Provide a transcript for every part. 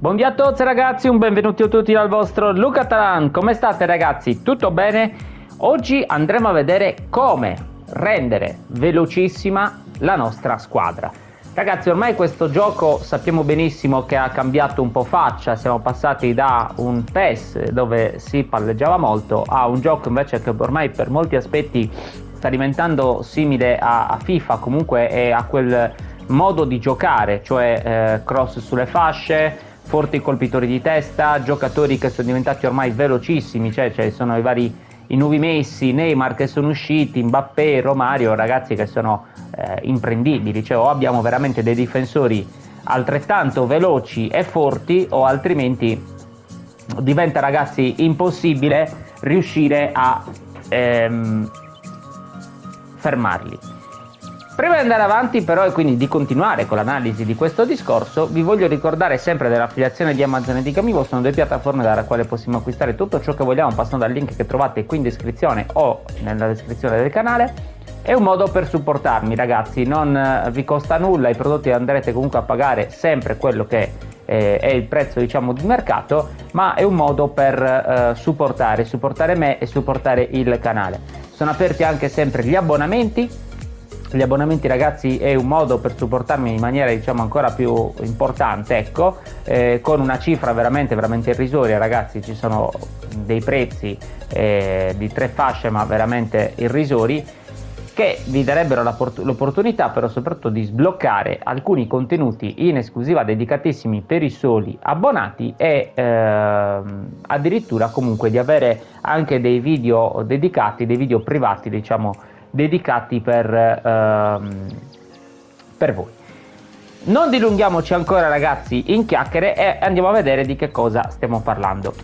Buongiorno a tutti ragazzi, un benvenuto a tutti dal vostro Luca Talan. Come state ragazzi? Tutto bene? Oggi andremo a vedere come rendere velocissima la nostra squadra. Ragazzi, ormai questo gioco sappiamo benissimo che ha cambiato un po' faccia. Siamo passati da un PES dove si palleggiava molto a un gioco invece che ormai per molti aspetti sta diventando simile a FIFA, comunque è a quel modo di giocare, cioè cross sulle fasce, forti colpitori di testa, giocatori che sono diventati ormai velocissimi, cioè sono i nuovi Messi, Neymar che sono usciti, Mbappé, Romario, ragazzi che sono imprendibili, cioè o abbiamo veramente dei difensori altrettanto veloci e forti o altrimenti diventa ragazzi impossibile riuscire a fermarli. Prima di andare avanti però e quindi di continuare con l'analisi di questo discorso, vi voglio ricordare sempre dell'affiliazione di Amazon e di Gamivo. Sono due piattaforme dalla quale possiamo acquistare tutto ciò che vogliamo passando dal link che trovate qui in descrizione o nella descrizione del canale. È un modo per supportarmi ragazzi, non vi costa nulla, i prodotti andrete comunque a pagare sempre quello che è il prezzo diciamo di mercato, ma è un modo per supportare me e supportare il canale. Sono aperti anche sempre gli abbonamenti. Gli abbonamenti ragazzi è un modo per supportarmi in maniera diciamo ancora più importante, ecco, con una cifra veramente irrisoria ragazzi. Ci sono dei prezzi di 3 fasce ma veramente irrisori che vi darebbero l'opportunità però soprattutto di sbloccare alcuni contenuti in esclusiva dedicatissimi per i soli abbonati e addirittura comunque di avere anche dei video dedicati, dei video privati diciamo dedicati per voi. Non dilunghiamoci ancora ragazzi in chiacchiere e andiamo a vedere di che cosa stiamo parlando.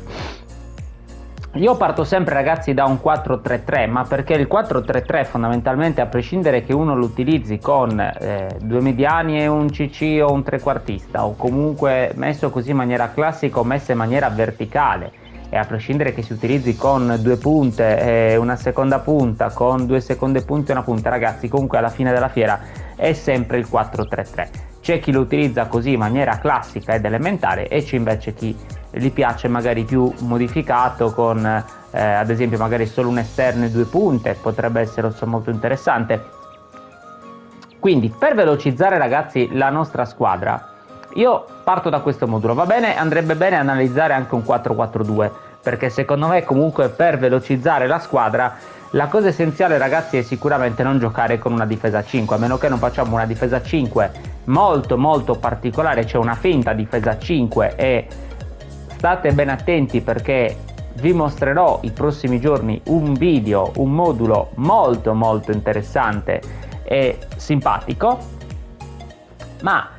Io parto sempre ragazzi da un 4-3-3, ma perché il 4-3-3 fondamentalmente, a prescindere che uno lo utilizzi con due mediani e un CC o un trequartista, o comunque messo così in maniera classica o messo in maniera verticale, e a prescindere che si utilizzi con due punte e una seconda punta, con due seconde punte e una punta, ragazzi comunque alla fine della fiera è sempre il 4-3-3. C'è chi lo utilizza così in maniera classica ed elementare e c'è invece chi gli piace magari più modificato con ad esempio magari solo un esterno e due punte, potrebbe essere insomma molto interessante. Quindi per velocizzare ragazzi la nostra squadra io parto da questo modulo. Va bene, andrebbe bene analizzare anche un 4-4-2 perché secondo me comunque per velocizzare la squadra la cosa essenziale ragazzi è sicuramente non giocare con una difesa 5, a meno che non facciamo una difesa 5 molto particolare, cioè una finta difesa 5, e state ben attenti perché vi mostrerò i prossimi giorni un video, un modulo molto interessante e simpatico. Ma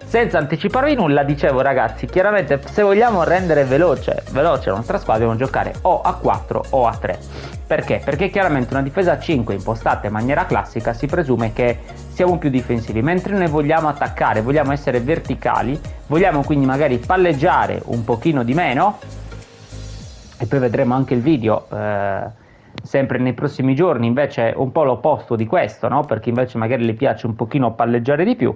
senza anticiparvi nulla, dicevo ragazzi, chiaramente se vogliamo rendere veloce la nostra squadra dobbiamo giocare o a 4 o a 3. Perché? Perché chiaramente una difesa 5 impostata in maniera classica si presume che siamo più difensivi, mentre noi vogliamo attaccare, vogliamo essere verticali, vogliamo quindi magari palleggiare un pochino di meno, e poi vedremo anche il video sempre nei prossimi giorni invece un po' l'opposto di questo, no? Perché invece magari le piace un pochino palleggiare di più.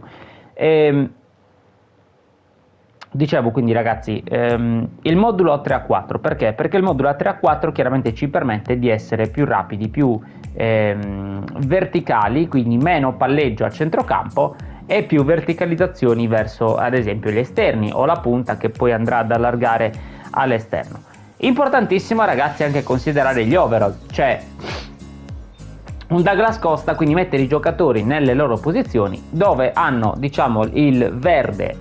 Dicevo quindi ragazzi, il modulo a 3-4 perché? Perché il modulo a 3-4 chiaramente ci permette di essere più rapidi, più verticali, quindi meno palleggio a centrocampo e più verticalizzazioni verso ad esempio gli esterni o la punta che poi andrà ad allargare all'esterno. Importantissimo ragazzi anche considerare gli overall, cioè un Douglas Costa, quindi mettere i giocatori nelle loro posizioni dove hanno diciamo il verde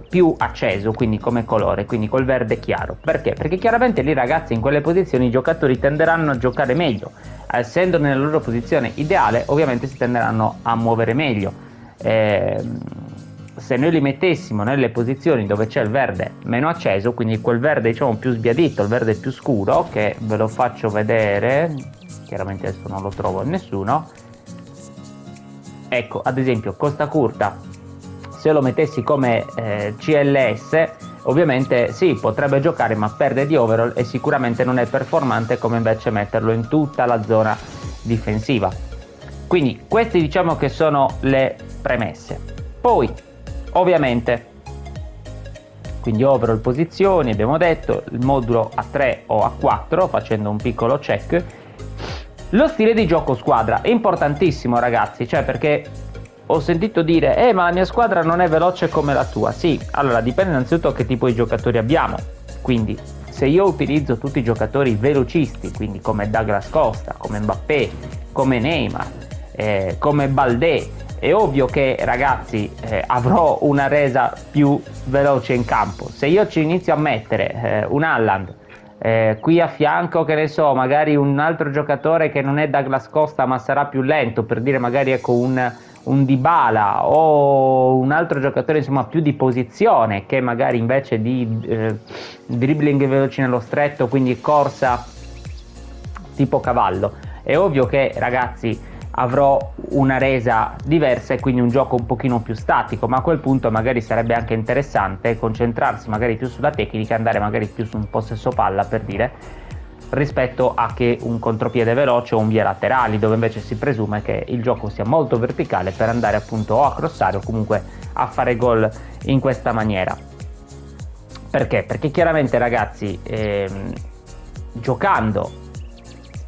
più acceso, quindi come colore, quindi col verde chiaro. Perché? Perché chiaramente lì ragazzi in quelle posizioni i giocatori tenderanno a giocare meglio, essendo nella loro posizione ideale ovviamente si tenderanno a muovere meglio. Se noi li mettessimo nelle posizioni dove c'è il verde meno acceso, quindi quel verde diciamo più sbiadito, il verde più scuro, che ve lo faccio vedere, chiaramente adesso non lo trovo a nessuno, ecco ad esempio Costa Curta, se lo mettessi come CLS ovviamente sì, potrebbe giocare ma perde di overall e sicuramente non è performante come invece metterlo in tutta la zona difensiva. Quindi queste diciamo che sono le premesse. Poi ovviamente quindi overall posizioni, abbiamo detto, il modulo a 3 o a 4, facendo un piccolo check. Lo stile di gioco squadra è importantissimo, ragazzi, cioè perché ho sentito dire ma la mia squadra non è veloce come la tua. Sì, allora dipende innanzitutto che tipo di giocatori abbiamo, quindi se io utilizzo tutti i giocatori velocisti, quindi come Douglas Costa, come Mbappé, come Neymar, come Baldé, è ovvio che, ragazzi, avrò una resa più veloce in campo. Se io ci inizio a mettere un Haaland qui a fianco, che ne so, magari un altro giocatore che non è Douglas Costa ma sarà più lento, per dire magari ecco un Dybala o un altro giocatore insomma più di posizione, che magari invece di dribbling veloci nello stretto, quindi corsa tipo cavallo, è ovvio che, ragazzi, avrò una resa diversa e quindi un gioco un pochino più statico, ma a quel punto magari sarebbe anche interessante concentrarsi magari più sulla tecnica, andare magari più su un possesso palla, per dire, rispetto a che un contropiede veloce o un via laterali, dove invece si presume che il gioco sia molto verticale per andare appunto o a crossare o comunque a fare gol in questa maniera. Perché? Perché chiaramente, ragazzi, giocando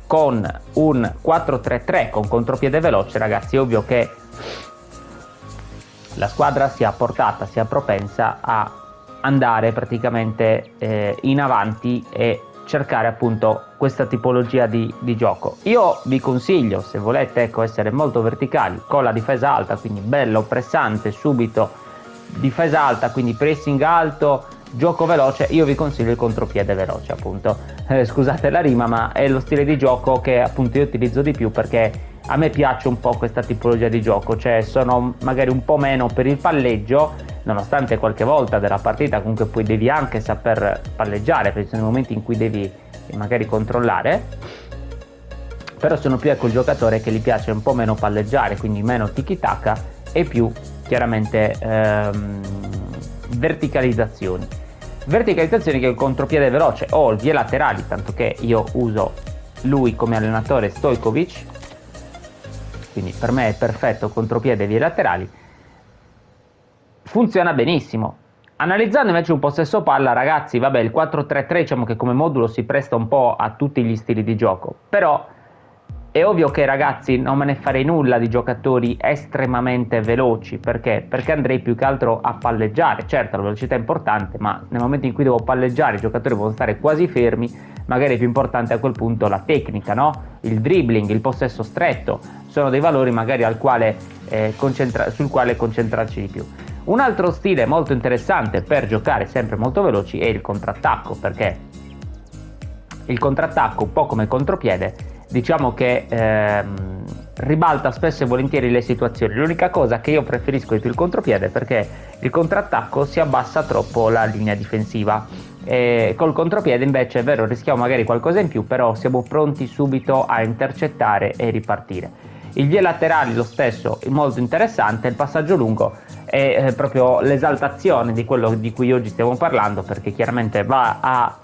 con un 4-3-3 con contropiede veloce, ragazzi, è ovvio che la squadra sia portata, sia propensa a andare praticamente in avanti e cercare appunto questa tipologia di gioco. Io vi consiglio, se volete ecco essere molto verticali, con la difesa alta, quindi bello pressante subito, difesa alta, quindi pressing alto, gioco veloce, io vi consiglio il contropiede veloce, appunto. Scusate la rima, ma è lo stile di gioco che appunto io utilizzo di più, perché a me piace un po' questa tipologia di gioco, cioè sono magari un po' meno per il palleggio, nonostante qualche volta della partita comunque poi devi anche saper palleggiare, perché sono i momenti in cui devi magari controllare, però sono più ecco il giocatore che gli piace un po' meno palleggiare, quindi meno tiki-taka e più chiaramente verticalizzazioni che il contropiede veloce o il vie laterali, tanto che io uso lui come allenatore, Stojkovic, quindi per me è perfetto contropiede e vie laterali, funziona benissimo. Analizzando invece un possesso palla, ragazzi, vabbè, il 4-3-3 diciamo che come modulo si presta un po' a tutti gli stili di gioco, però è ovvio che, ragazzi, non me ne farei nulla di giocatori estremamente veloci. Perché? Perché andrei più che altro a palleggiare. Certo, la velocità è importante, ma nel momento in cui devo palleggiare i giocatori devono stare quasi fermi, magari è più importante a quel punto la tecnica, no? Il dribbling, il possesso stretto, sono dei valori magari sul quale concentrarci di più. Un altro stile molto interessante per giocare sempre molto veloci è il contrattacco, perché il contrattacco, un po' come il contropiede, diciamo che ribalta spesso e volentieri le situazioni. L'unica cosa che io preferisco di più il contropiede, perché il contrattacco si abbassa troppo la linea difensiva, e col contropiede invece è vero, rischiamo magari qualcosa in più, però siamo pronti subito a intercettare e ripartire. Il vie laterali lo stesso, molto interessante. Il passaggio lungo è proprio l'esaltazione di quello di cui oggi stiamo parlando, perché chiaramente va a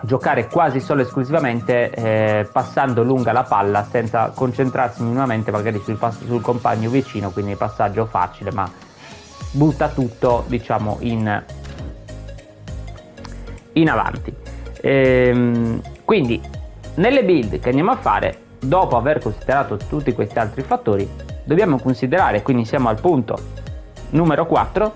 giocare quasi solo esclusivamente passando lunga la palla, senza concentrarsi minimamente magari sul compagno vicino, quindi il passaggio facile, ma butta tutto, diciamo, in avanti. Quindi nelle build che andiamo a fare, dopo aver considerato tutti questi altri fattori, dobbiamo considerare, quindi siamo al punto numero 4,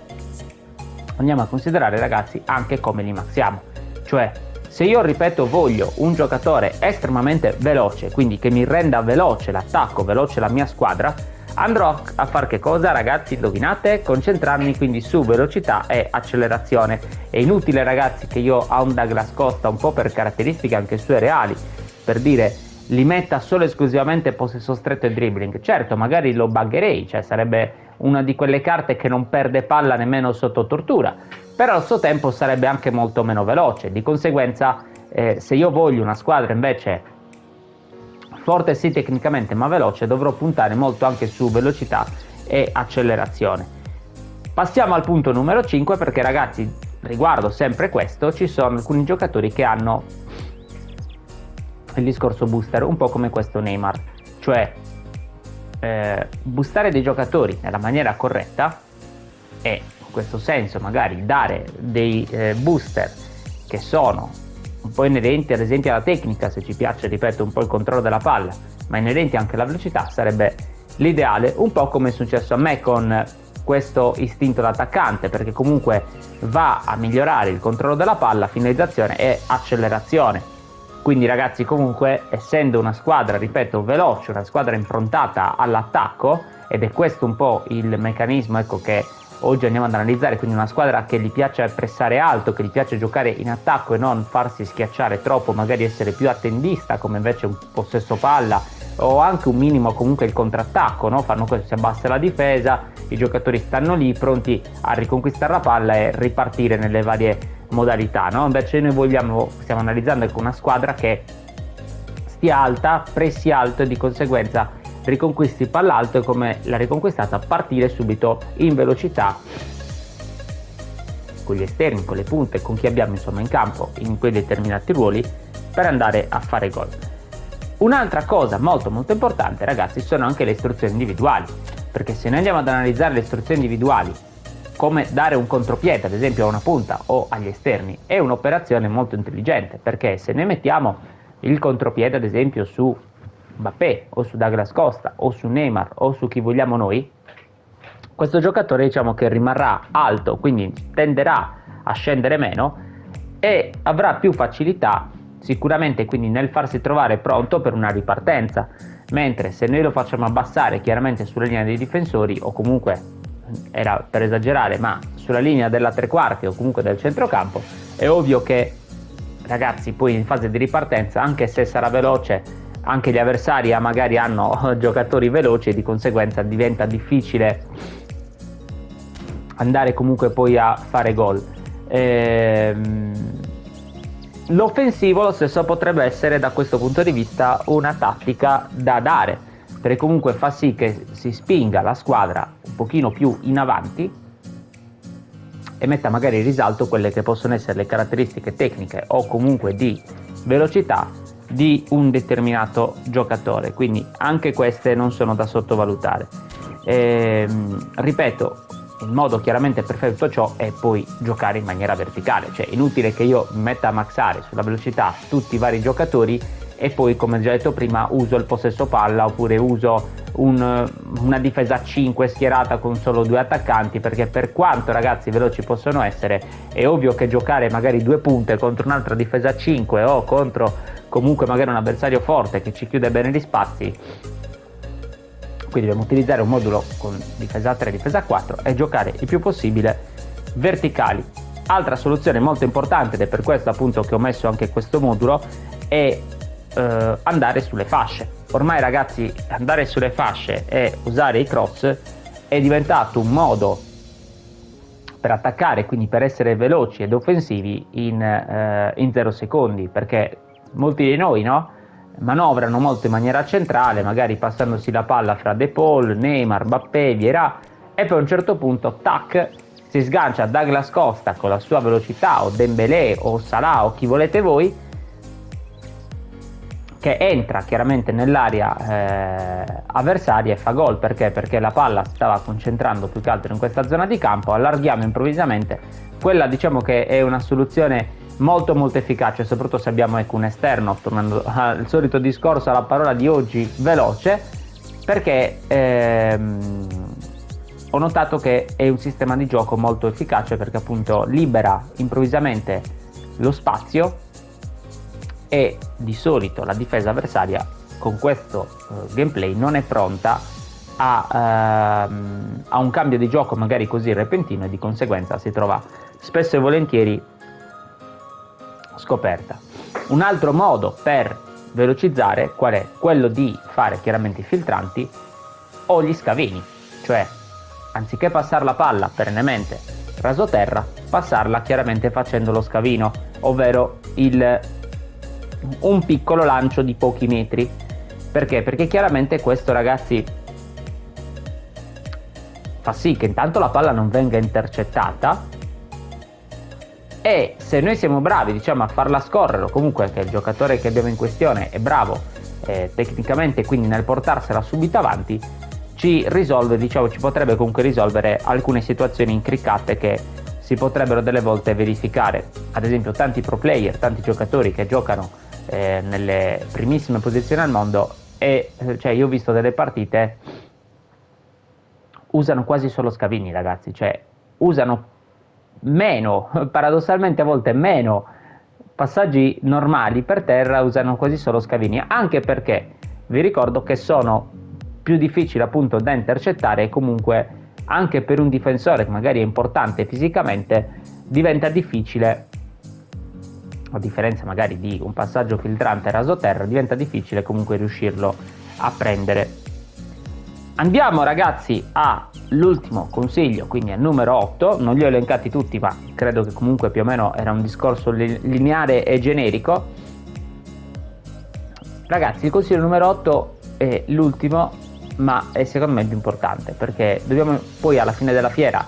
andiamo a considerare, ragazzi, anche come li maxiamo. Cioè, se io, ripeto, voglio un giocatore estremamente veloce, quindi che mi renda veloce l'attacco, veloce la mia squadra, andrò a fare che cosa, ragazzi? Indovinate? Concentrarmi quindi su velocità e accelerazione. È inutile, ragazzi, che io a un Douglas Costa, un po' per caratteristiche anche sue reali, per dire, li metta solo esclusivamente possesso stretto e dribbling. Certo, magari lo buggerei, cioè sarebbe una di quelle carte che non perde palla nemmeno sotto tortura, però al suo tempo sarebbe anche molto meno veloce. Di conseguenza, se io voglio una squadra invece forte sì tecnicamente ma veloce, dovrò puntare molto anche su velocità e accelerazione. Passiamo al punto numero 5, perché, ragazzi, riguardo sempre questo, ci sono alcuni giocatori che hanno il discorso booster un po' come questo Neymar, cioè boostare dei giocatori nella maniera corretta è in questo senso magari dare dei booster che sono un po' inerenti ad esempio alla tecnica, se ci piace, ripeto, un po' il controllo della palla, ma inerenti anche alla velocità, sarebbe l'ideale, un po' come è successo a me con questo istinto d'attaccante, perché comunque va a migliorare il controllo della palla, finalizzazione e accelerazione. Quindi ragazzi, comunque, essendo una squadra, ripeto, veloce, una squadra improntata all'attacco, ed è questo un po' il meccanismo, ecco, che oggi andiamo ad analizzare, quindi una squadra che gli piace pressare alto, che gli piace giocare in attacco e non farsi schiacciare troppo, magari essere più attendista come invece un possesso palla o anche un minimo comunque il contrattacco, no? Fanno questo, si abbassa la difesa, i giocatori stanno lì pronti a riconquistare la palla e ripartire nelle varie modalità, no? Invece noi stiamo analizzando con una squadra che stia alta, pressi alto e di conseguenza riconquisti palla alto e come l'ha riconquistata partire subito in velocità con gli esterni, con le punte, con chi abbiamo insomma in campo in quei determinati ruoli per andare a fare gol. Un'altra cosa molto molto importante ragazzi sono anche le istruzioni individuali, perché se noi andiamo ad analizzare le istruzioni individuali come dare un contropiede ad esempio a una punta o agli esterni è un'operazione molto intelligente, perché se noi mettiamo il contropiede ad esempio su Mbappé o su Douglas Costa o su Neymar o su chi vogliamo noi, questo giocatore diciamo che rimarrà alto, quindi tenderà a scendere meno e avrà più facilità sicuramente quindi nel farsi trovare pronto per una ripartenza, mentre se noi lo facciamo abbassare chiaramente sulla linea dei difensori o comunque, era per esagerare, ma sulla linea della tre quarti o comunque del centrocampo, è ovvio che ragazzi poi in fase di ripartenza, anche se sarà veloce, anche gli avversari magari hanno giocatori veloci e di conseguenza diventa difficile andare comunque poi a fare gol. L'offensivo lo stesso potrebbe essere da questo punto di vista una tattica da dare, perché comunque fa sì che si spinga la squadra un pochino più in avanti e metta magari in risalto quelle che possono essere le caratteristiche tecniche o comunque di velocità di un determinato giocatore, quindi anche queste non sono da sottovalutare. Ripeto, il modo chiaramente per fare tutto ciò è poi giocare in maniera verticale, cioè inutile che io mi metta a maxare sulla velocità tutti i vari giocatori e poi, come già detto prima, uso il possesso palla oppure uso una difesa a 5 schierata con solo 2 attaccanti, perché per quanto ragazzi veloci possono essere, è ovvio che giocare magari 2 punte contro un'altra difesa a 5 o contro comunque magari un avversario forte che ci chiude bene gli spazi, quindi dobbiamo utilizzare un modulo con difesa 3 e difesa 4 e giocare il più possibile verticali. Altra soluzione molto importante, ed è per questo appunto che ho messo anche questo modulo, è andare sulle fasce. Ormai ragazzi andare sulle fasce e usare i cross è diventato un modo per attaccare, quindi per essere veloci ed offensivi in 0 secondi, perché molti di noi manovrano molto in maniera centrale, magari passandosi la palla fra De Paul, Neymar, Mbappé, Vieira, e poi a un certo punto tac, si sgancia Douglas Costa con la sua velocità o Dembélé o Salah o chi volete voi, che entra chiaramente nell'area avversaria e fa gol. Perché la palla si stava concentrando più che altro in questa zona di campo, allarghiamo improvvisamente, quella diciamo che è una soluzione molto molto efficace, soprattutto se abbiamo un esterno, tornando al solito discorso, alla parola di oggi, veloce, perché ho notato che è un sistema di gioco molto efficace, perché appunto libera improvvisamente lo spazio e di solito la difesa avversaria con questo gameplay non è pronta a un cambio di gioco magari così repentino e di conseguenza si trova spesso e volentieri scoperta. Un altro modo per velocizzare qual è? Quello di fare chiaramente i filtranti o gli scavini, cioè anziché passare la palla perennemente rasoterra, passarla chiaramente facendo lo scavino, ovvero un piccolo lancio di pochi metri. Perché? Perché chiaramente questo ragazzi fa sì che intanto la palla non venga intercettata, e se noi siamo bravi a farla scorrere, o comunque che il giocatore che abbiamo in questione è bravo tecnicamente, quindi nel portarsela subito avanti, ci risolve, diciamo, ci potrebbe comunque risolvere alcune situazioni intricate che si potrebbero delle volte verificare. Ad esempio tanti pro player, tanti giocatori che giocano nelle primissime posizioni al mondo e cioè io ho visto delle partite, usano quasi solo scavini, ragazzi, cioè usano meno, paradossalmente a volte meno passaggi normali per terra, usano quasi solo scavini, anche perché vi ricordo che sono più difficili appunto da intercettare e comunque anche per un difensore che magari è importante fisicamente diventa difficile, a differenza magari di un passaggio filtrante rasoterra, diventa difficile comunque riuscirlo a prendere. Andiamo ragazzi all'ultimo consiglio, quindi al numero 8, non li ho elencati tutti ma credo che comunque più o meno era un discorso lineare e generico. Ragazzi, il consiglio numero 8 è l'ultimo ma è secondo me il più importante, perché dobbiamo poi alla fine della fiera,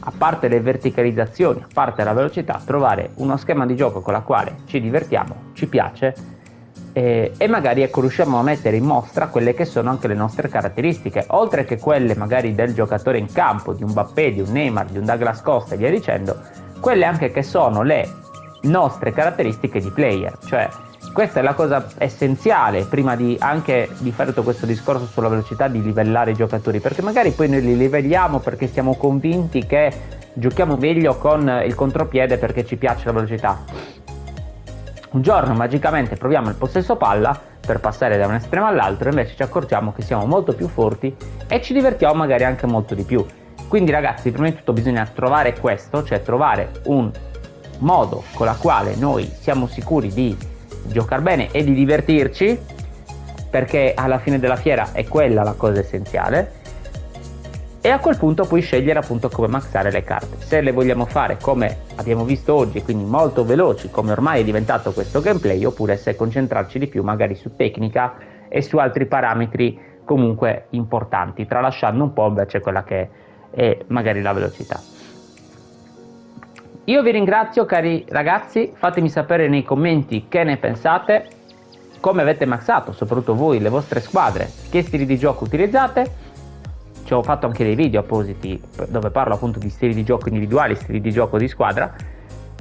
a parte le verticalizzazioni, a parte la velocità, trovare uno schema di gioco con la quale ci divertiamo, ci piace e magari ecco, riusciamo a mettere in mostra quelle che sono anche le nostre caratteristiche, oltre che quelle magari del giocatore in campo, di un Mbappé, di un Neymar, di un Douglas Costa e via dicendo, quelle anche che sono le nostre caratteristiche di player, cioè questa è la cosa essenziale prima di anche di fare tutto questo discorso sulla velocità, di livellare i giocatori, perché magari poi noi li livelliamo perché siamo convinti che giochiamo meglio con il contropiede perché ci piace la velocità. Un giorno magicamente proviamo il possesso palla per passare da un estremo all'altro e invece ci accorgiamo che siamo molto più forti e ci divertiamo magari anche molto di più. Quindi ragazzi, prima di tutto bisogna trovare questo, cioè trovare un modo con la quale noi siamo sicuri di giocare bene e di divertirci, perché alla fine della fiera è quella la cosa essenziale, e a quel punto puoi scegliere appunto come maxare le carte, se le vogliamo fare come abbiamo visto oggi, quindi molto veloci come ormai è diventato questo gameplay, oppure se concentrarci di più magari su tecnica e su altri parametri comunque importanti, tralasciando un po' invece quella che è magari la velocità. Io vi ringrazio cari ragazzi, fatemi sapere nei commenti che ne pensate, come avete maxato, soprattutto voi, le vostre squadre, che stili di gioco utilizzate. Ci ho fatto anche dei video appositi dove parlo appunto di stili di gioco individuali, stili di gioco di squadra.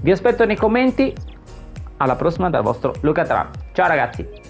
Vi aspetto nei commenti, alla prossima dal vostro Luca Tran. Ciao ragazzi!